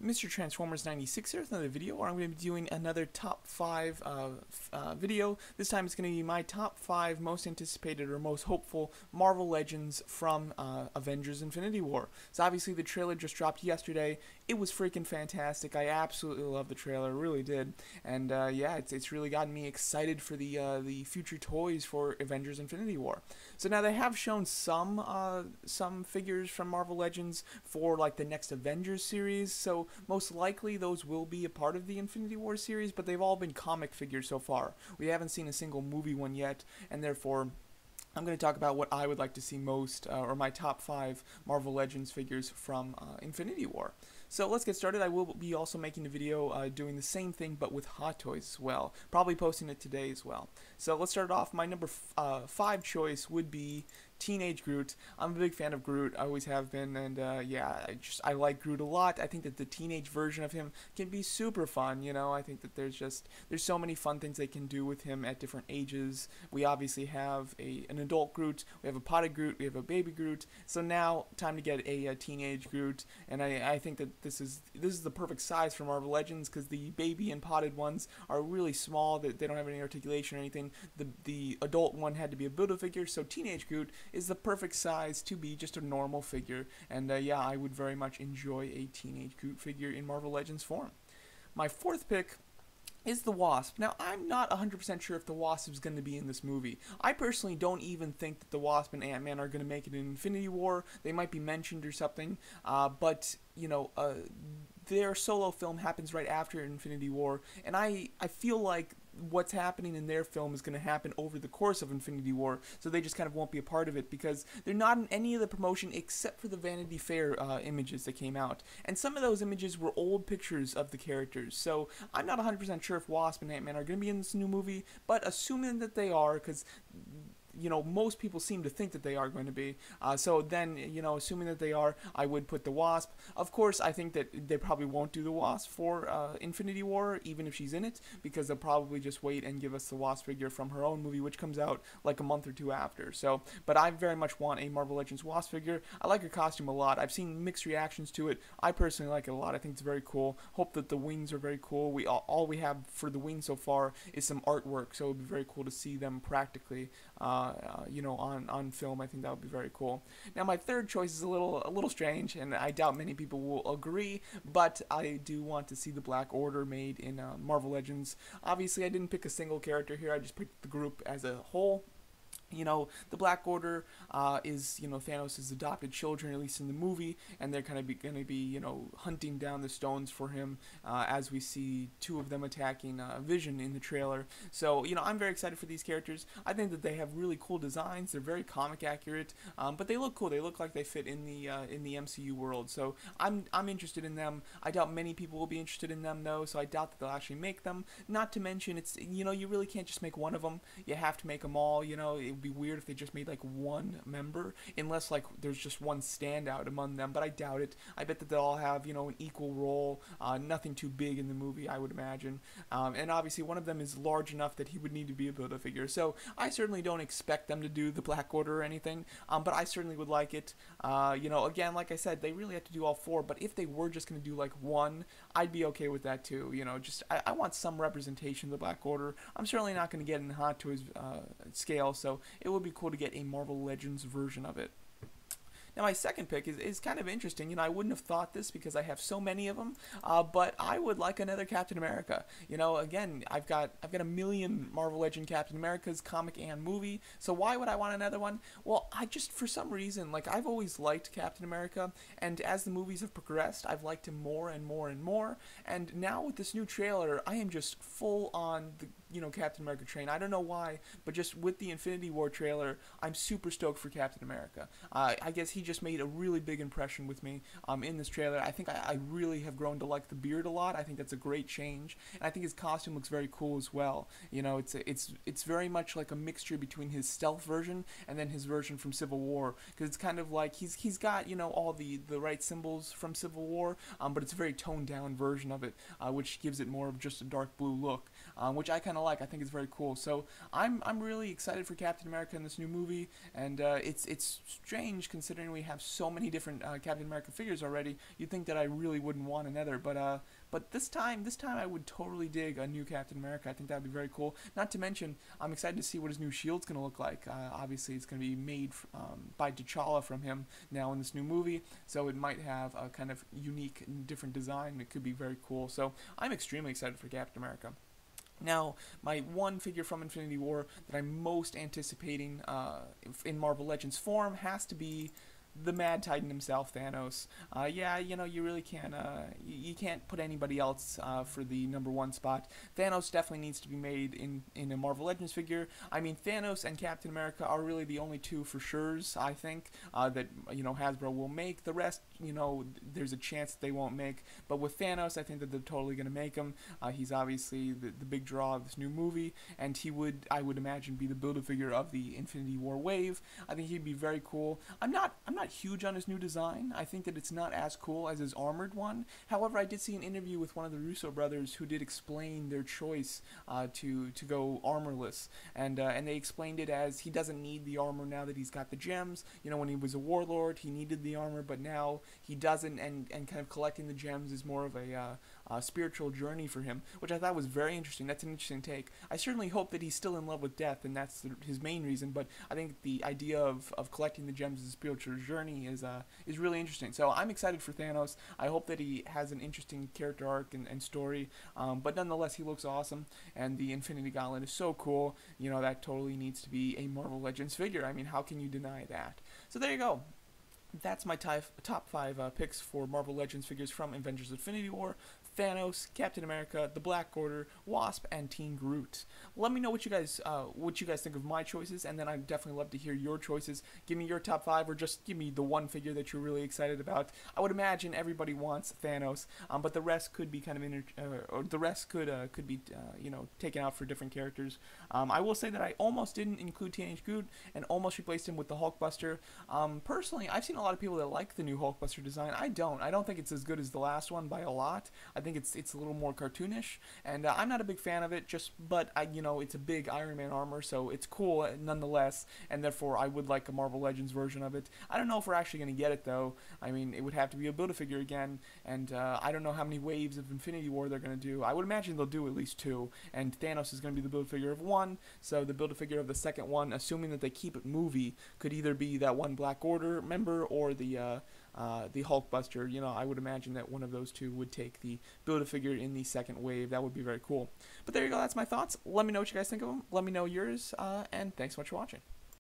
Mr. Transformers 96 here with another video where I'm going to be doing another top 5 video. This time it's going to be my top 5 most anticipated or most hopeful Marvel Legends from Avengers Infinity War. So obviously the trailer just dropped yesterday. It was freaking fantastic. I absolutely love the trailer, really did. And yeah, it's really gotten me excited for the future toys for Avengers Infinity War. So now they have shown some figures from Marvel Legends for like the next Avengers series. So most likely those will be a part of the Infinity War series, but they've all been comic figures so far. We haven't seen a single movie one yet, and therefore I'm going to talk about what I would like to see most, or my top 5 Marvel Legends figures from Infinity War. So let's get started. I will be also making a video doing the same thing but with Hot Toys as well. Probably posting it today as well. So let's start off. My number 5 choice would be Teenage Groot. I'm a big fan of Groot, I always have been, and yeah, I like Groot a lot. I think that the teenage version of him can be super fun, you know. I think that there's so many fun things they can do with him at different ages. We obviously have an adult Groot, we have a potted Groot, we have a baby Groot, so now time to get a teenage Groot, and I think that this is the perfect size for Marvel Legends, because the baby and potted ones are really small, that they don't have any articulation or anything. The adult one had to be a Build-A-Figure, so Teenage Groot is the perfect size to be just a normal figure, and yeah, I would very much enjoy a Teenage Groot figure in Marvel Legends form. My fourth pick is the Wasp. Now, I'm not 100% sure if the Wasp is going to be in this movie. I personally don't even think that the Wasp and Ant-Man are going to make it in Infinity War. They might be mentioned or something, but, you know, their solo film happens right after Infinity War, and I feel like what's happening in their film is going to happen over the course of Infinity War, so they just kind of won't be a part of it, because they're not in any of the promotion except for the Vanity Fair images that came out, and some of those images were old pictures of the characters, so I'm not 100% sure if Wasp and Ant-Man are going to be in this new movie, but assuming that they are, because you know, most people seem to think that they are going to be. So then, you know, assuming that they are, I would put the Wasp. Of course, I think that they probably won't do the Wasp for Infinity War, even if she's in it, because they'll probably just wait and give us the Wasp figure from her own movie, which comes out like a month or two after. So, but I very much want a Marvel Legends Wasp figure. I like her costume a lot. I've seen mixed reactions to it. I personally like it a lot. I think it's very cool. Hope that the wings are very cool. All we have for the wings so far is some artwork, so it would be very cool to see them practically. You know, on film. I think that would be very cool. Now, my third choice is a little strange, and I doubt many people will agree, but I do want to see the Black Order made in Marvel Legends. Obviously, I didn't pick a single character here. I just picked the group as a whole. You know, the Black Order is, you know, Thanos' adopted children, at least in the movie, and they're kind of going to be, you know, hunting down the stones for him as we see two of them attacking Vision in the trailer. So, you know, I'm very excited for these characters. I think that they have really cool designs. They're very comic accurate, but they look cool. They look like they fit in the MCU world. So I'm interested in them. I doubt many people will be interested in them, though, so I doubt that they'll actually make them. Not to mention, it's, you know, you really can't just make one of them. You have to make them all, you know. It would be weird if they just made like one member, unless like there's just one standout among them, but I doubt it. I bet that they'll all have, you know, an equal role, nothing too big in the movie, I would imagine, and obviously one of them is large enough that he would need to be a Build-A-Figure, so I certainly don't expect them to do the Black Order or anything, but I certainly would like it. You know, again, like I said, they really have to do all four, but if they were just going to do like one, I'd be okay with that too. You know, just I want some representation of the Black Order. I'm certainly not going to get in Hot Toys scale, so it would be cool to get a Marvel Legends version of it. Now, my second pick is kind of interesting. You know, I wouldn't have thought this because I have so many of them, but I would like another Captain America. You know, again, I've got a million Marvel Legend Captain Americas, comic and movie, so why would I want another one? Well, I just, for some reason, like, I've always liked Captain America, and as the movies have progressed, I've liked him more and more and more, and now with this new trailer, I am just full on the, you know, Captain America train. I don't know why, but just with the Infinity War trailer, I'm super stoked for Captain America. I guess he just made a really big impression with me in this trailer. I think I really have grown to like the beard a lot. I think that's a great change, and I think his costume looks very cool as well. You know, it's very much like a mixture between his stealth version and then his version from Civil War, because it's kind of like he's got, you know, all the right symbols from Civil War, but it's a very toned down version of it, which gives it more of just a dark blue look, which I kind of of like. I think it's very cool. So I'm really excited for Captain America in this new movie, and it's strange considering we have so many different Captain America figures already. You'd think that I really wouldn't want another, but this time I would totally dig a new Captain America. I think that would be very cool. Not to mention, I'm excited to see what his new shield's going to look like. Obviously, it's going to be made by T'Challa from him now in this new movie, so it might have a kind of unique, different design. It could be very cool. So I'm extremely excited for Captain America. Now, my one figure from Infinity War that I'm most anticipating in Marvel Legends form has to be the Mad Titan himself, Thanos. Yeah, you really can't. You can't put anybody else for the #1 spot. Thanos definitely needs to be made in a Marvel Legends figure. I mean, Thanos and Captain America are really the only two for sure's, I think, that Hasbro will make. The rest, there's a chance that they won't make. But with Thanos, I think that they're totally gonna make him. He's obviously the big draw of this new movie, and I would imagine, be the Build-A-Figure of the Infinity War wave. I think he'd be very cool. I'm not huge on his new design. I think that it's not as cool as his armored one. However, I did see an interview with one of the Russo brothers who did explain their choice to go armorless, and they explained it as he doesn't need the armor now that he's got the gems. When he was a warlord, he needed the armor, but now he doesn't, and kind of collecting the gems is more of a spiritual journey for him, which I thought was very interesting. That's an interesting take. I certainly hope that he's still in love with death, and that's his main reason, but I think the idea of collecting the gems as a spiritual journey is really interesting. So I'm excited for Thanos. I hope that he has an interesting character arc and story, but nonetheless, he looks awesome, and the Infinity Gauntlet is so cool. That totally needs to be a Marvel Legends figure. I mean, how can you deny that? So there you go. That's my top 5 picks for Marvel Legends figures from Avengers Infinity War: Thanos, Captain America, the Black Order, Wasp, and Team Groot. Let me know what you guys think of my choices, and then I'd definitely love to hear your choices. Give me your top 5, or just give me the one figure that you're really excited about. I would imagine everybody wants Thanos, but the rest could be kind of or the rest could be taken out for different characters. I will say that I almost didn't include Teenage Groot and almost replaced him with the Hulkbuster. Personally, I've seen a lot of people that like the new Hulkbuster design. I don't think it's as good as the last one by a lot. I think it's a little more cartoonish, and I'm not a big fan of it. But it's a big Iron Man armor, so it's cool nonetheless, and therefore I would like a Marvel Legends version of it. I don't know if we're actually going to get it though. I mean, it would have to be a Build-A-Figure again, and I don't know how many waves of Infinity War they're going to do. I would imagine they'll do at least 2, and Thanos is going to be the Build-A-Figure of 1. So the Build-A-Figure of the second one, assuming that they keep it movie, could either be that one Black Order member or the Hulkbuster. I would imagine that one of those two would take the Build-A-Figure in the second wave. That would be very cool. But there you go. That's my thoughts. Let me know what you guys think of them. Let me know yours, and thanks so much for watching.